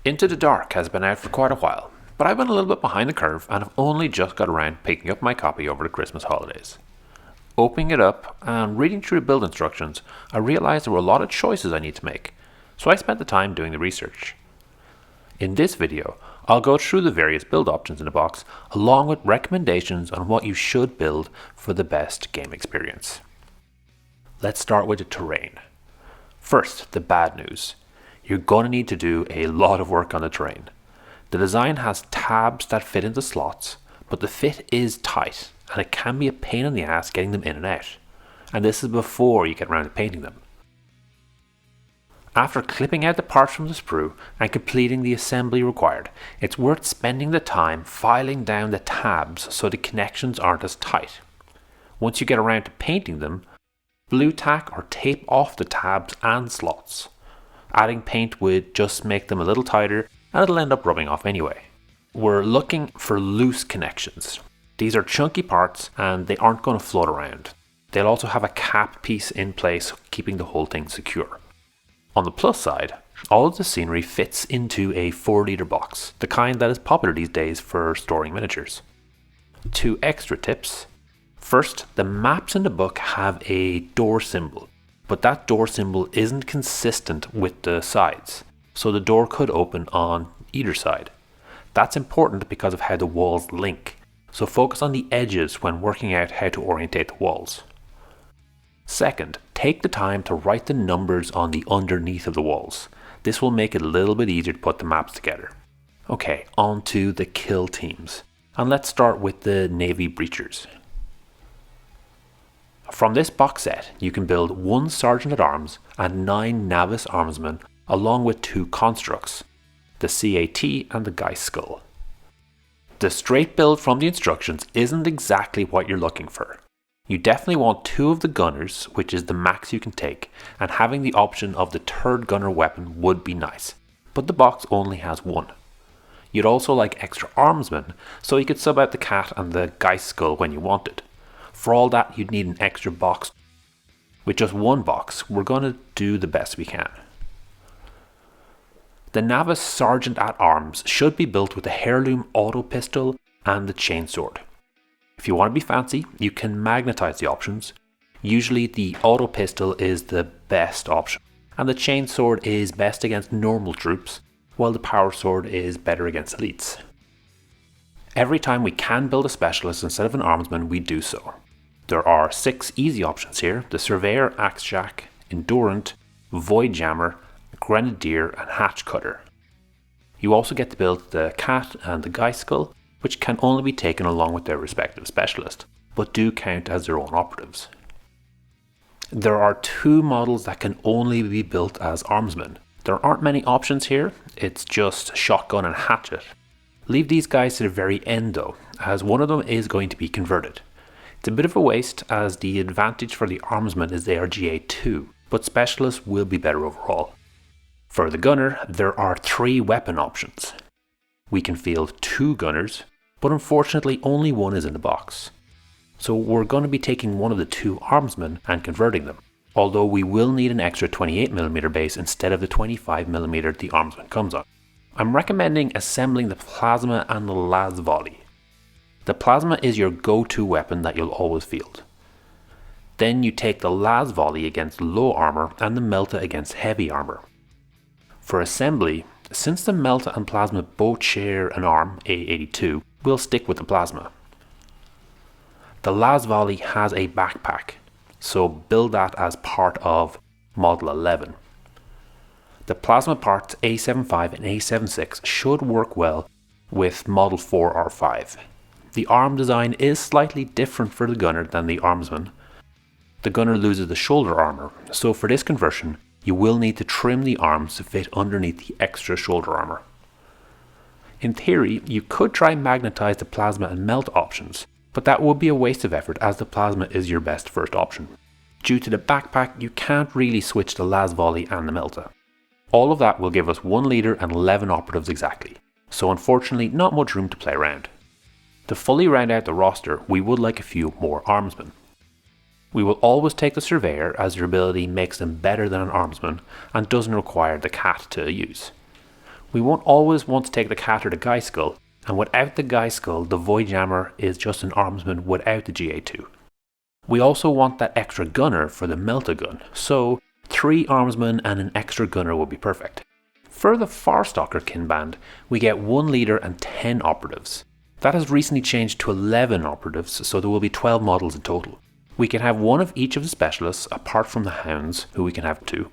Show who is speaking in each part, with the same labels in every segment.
Speaker 1: Into the Dark has been out for quite a while, but I've been a little bit behind the curve and have only just got around picking up my copy over the Christmas holidays. Opening it up and reading through the build instructions, I realised there were a lot of choices I need to make, so I spent the time doing the research. In this video, I'll go through the various build options in the box, along with recommendations on what you should build for the best game experience. Let's start with the terrain. First, the bad news. You're going to need to do a lot of work on the terrain. The design has tabs that fit into slots, but the fit is tight and it can be a pain in the ass getting them in and out. And this is before you get around to painting them. After clipping out the parts from the sprue and completing the assembly required, it's worth spending the time filing down the tabs so the connections aren't as tight. Once you get around to painting them, blue tack or tape off the tabs and slots. Adding paint would just make them a little tighter and it'll end up rubbing off anyway. We're looking for loose connections. These are chunky parts and they aren't going to float around. They'll also have a cap piece in place keeping the whole thing secure. On the plus side, all of the scenery fits into a 4-litre box, the kind that is popular these days for storing miniatures. 2 extra tips. First, the maps in the book have a door symbol, but that door symbol isn't consistent with the sides, so the door could open on either side. That's important because of how the walls link, so focus on the edges when working out how to orientate the walls. Second, take the time to write the numbers on the underneath of the walls. This will make it a little bit easier to put the maps together. Okay, on to the kill teams. And let's start with the Navy Breachers. From this box set, you can build 1 Sergeant at Arms and 9 Navis Armsmen, along with 2 constructs, the CAT and the Geist Skull. The straight build from the instructions isn't exactly what you're looking for. You definitely want 2 of the gunners, which is the max you can take, and having the option of the 3rd gunner weapon would be nice, but the box only has 1. You'd also like extra armsmen, so you could sub out the Cat and the Geist Skull when you wanted. For all that, you'd need an extra box. With just 1 box, we're going to do the best we can. The Navis Sergeant at Arms should be built with the heirloom auto pistol and the chainsword. If you want to be fancy, you can magnetize the options. Usually the auto pistol is the best option, and the chainsword is best against normal troops, while the power sword is better against elites. Every time we can build a specialist instead of an armsman, we do so. There are 6 easy options here: the Surveyor, Axejack, Endurant, Void Jammer, Grenadier and Hatch Cutter. You also get to build the Cat and the Geist Skull, which can only be taken along with their respective specialist, but do count as their own operatives. There are 2 models that can only be built as armsmen. There aren't many options here, it's just Shotgun and Hatchet. Leave these guys to the very end though, as one of them is going to be converted. It's a bit of a waste as the advantage for the armsman is they are GA2, but specialists will be better overall. For the gunner, there are 3 weapon options. We can field 2 gunners, but unfortunately only 1 is in the box. So we're going to be taking one of the 2 armsmen and converting them, although we will need an extra 28mm base instead of the 25mm the armsman comes on. I'm recommending assembling the plasma and the las volley. The plasma is your go-to weapon that you'll always field. Then you take the las volley against low armor and the melta against heavy armor. For assembly, since the melta and plasma both share an arm, A82, we'll stick with the plasma. The las volley has a backpack, so build that as part of Model 11. The plasma parts A75 and A76 should work well with Model 4 or 5. The arm design is slightly different for the gunner than the armsman. The gunner loses the shoulder armor, so for this conversion, you will need to trim the arms to fit underneath the extra shoulder armor. In theory, you could try magnetize the plasma and melt options, but that would be a waste of effort as the plasma is your best first option. Due to the backpack, you can't really switch the las volley and the melta. All of that will give us 1 leader and 11 operatives exactly, so unfortunately not much room to play around. To fully round out the roster, we would like a few more armsmen. We will always take the Surveyor as their ability makes them better than an armsman and doesn't require the Cat to use. We won't always want to take the cat or the guy skull, and without the guy skull, the Void Jammer is just an armsman without the GA2. We also want that extra gunner for the Melt-A-Gun, so 3 armsmen and an extra gunner will be perfect. For the Farstalker Kinband, we get 1 leader and 10 operatives. That has recently changed to 11 operatives, so there will be 12 models in total. We can have 1 of each of the specialists, apart from the hounds, who we can have 2,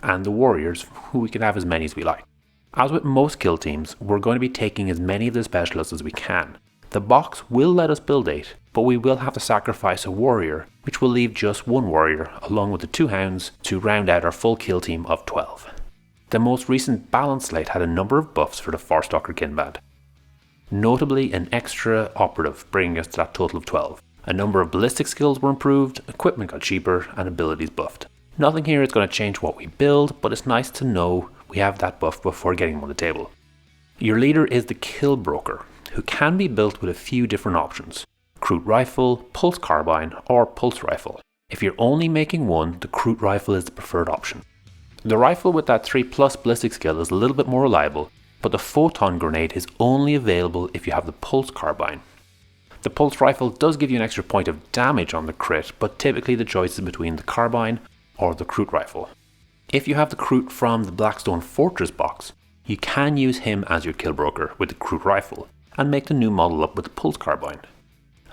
Speaker 1: and the warriors, who we can have as many as we like. As with most kill teams, we're going to be taking as many of the specialists as we can. The box will let us build 8, but we will have to sacrifice a warrior, which will leave just 1 warrior, along with the 2 hounds, to round out our full kill team of 12. The most recent balance slate had a number of buffs for the Farstalker Kinband. Notably, an extra operative, bringing us to that total of 12. A number of ballistic skills were improved, equipment got cheaper, and abilities buffed. Nothing here is going to change what we build, but it's nice to know we have that buff before getting them on the table. Your leader is the Kill Broker, who can be built with a few different options: Crute Rifle, Pulse Carbine, or Pulse Rifle. If you're only making one, the Crute Rifle is the preferred option. The rifle with that 3+ ballistic skill is a little bit more reliable, but the Photon Grenade is only available if you have the Pulse Carbine. The Pulse Rifle does give you an extra point of damage on the crit, but typically the choice is between the Carbine or the Crute Rifle. If you have the Crute from the Blackstone Fortress box, you can use him as your kill broker with the Crute Rifle and make the new model up with the Pulse Carbine.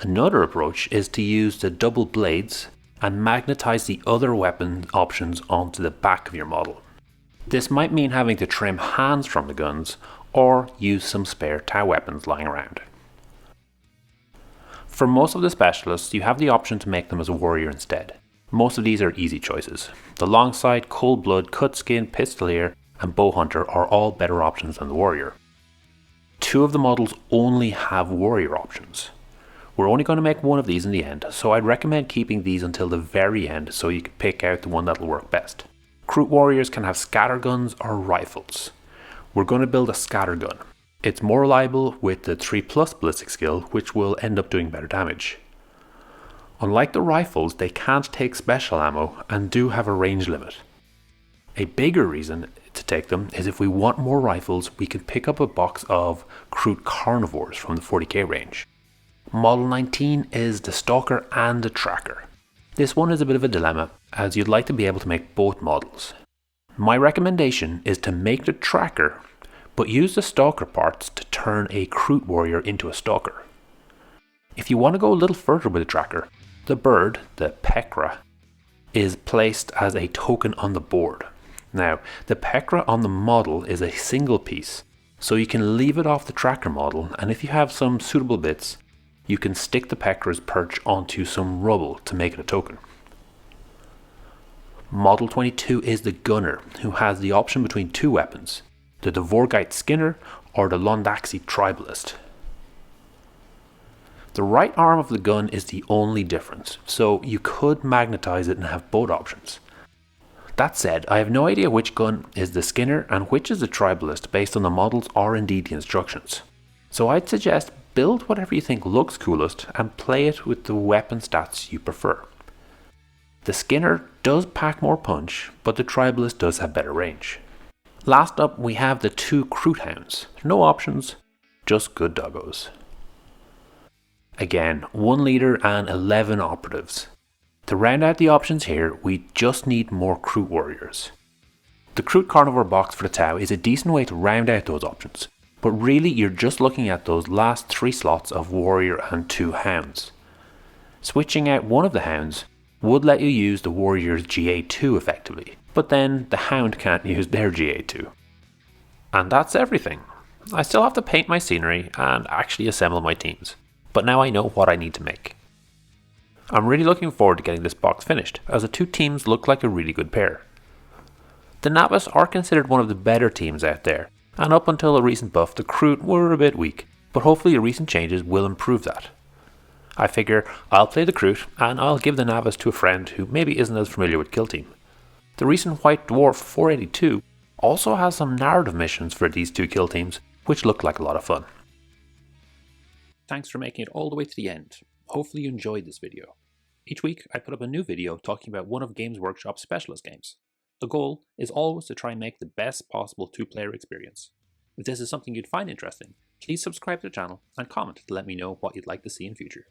Speaker 1: Another approach is to use the double blades and magnetize the other weapon options onto the back of your model. This might mean having to trim hands from the guns or use some spare TOW weapons lying around. For most of the specialists, you have the option to make them as a warrior instead. Most of these are easy choices. The Longsight, Cold Blood, Cut Skin, Pistolier, and Bowhunter are all better options than the warrior. 2 of the models only have warrior options. We're only going to make 1 of these in the end, so I'd recommend keeping these until the very end so you can pick out the one that'll work best. Crute warriors can have scatter guns or rifles. We're going to build a scatter gun. It's more reliable with the 3+ ballistic skill, which will end up doing better damage. Unlike the rifles, they can't take special ammo and do have a range limit. A bigger reason to take them is if we want more rifles, we can pick up a box of Crute Carnivores from the 40k range. Model 19 is the Stalker and the Tracker. This one is a bit of a dilemma, as you'd like to be able to make both models. My recommendation is to make the Tracker, but use the Stalker parts to turn a Crute Warrior into a Stalker. If you want to go a little further with the Tracker, the bird, the Pekra, is placed as a token on the board. Now, the Pekra on the model is a single piece, so you can leave it off the Tracker model, and if you have some suitable bits, you can stick the Pekra's perch onto some rubble to make it a token. Model 22 is the Gunner, who has the option between 2 weapons, the Dvorgite Skinner or the Londaxi Tribalist. The right arm of the gun is the only difference, so you could magnetize it and have both options. That said, I have no idea which gun is the Skinner and which is the Tribalist based on the models or indeed the instructions. So I'd suggest build whatever you think looks coolest and play it with the weapon stats you prefer. The Skinner does pack more punch, but the Tribalist does have better range. Last up, we have the 2 Crute Hounds. No options, just good doggos. Again, 1 leader and 11 operatives. To round out the options here, we just need more Crute Warriors. The Crute Carnivore box for the TOW is a decent way to round out those options, but really you're just looking at those last 3 slots of Warrior and 2 Hounds. Switching out one of the Hounds would let you use the Warrior's GA2 effectively, but then the Hound can't use their GA2. And that's everything. I still have to paint my scenery and actually assemble my teams, but now I know what I need to make. I'm really looking forward to getting this box finished, as the 2 teams look like a really good pair. The Navis are considered one of the better teams out there, and up until a recent buff the Crute were a bit weak, but hopefully the recent changes will improve that. I figure I'll play the Crute and I'll give the Navis to a friend who maybe isn't as familiar with Kill Team. The recent White Dwarf 482 also has some narrative missions for these 2 kill teams, which look like a lot of fun. Thanks for making it all the way to the end. Hopefully you enjoyed this video. Each week I put up a new video talking about one of Games Workshop's specialist games. The goal is always to try and make the best possible 2-player experience. If this is something you'd find interesting, please subscribe to the channel and comment to let me know what you'd like to see in future.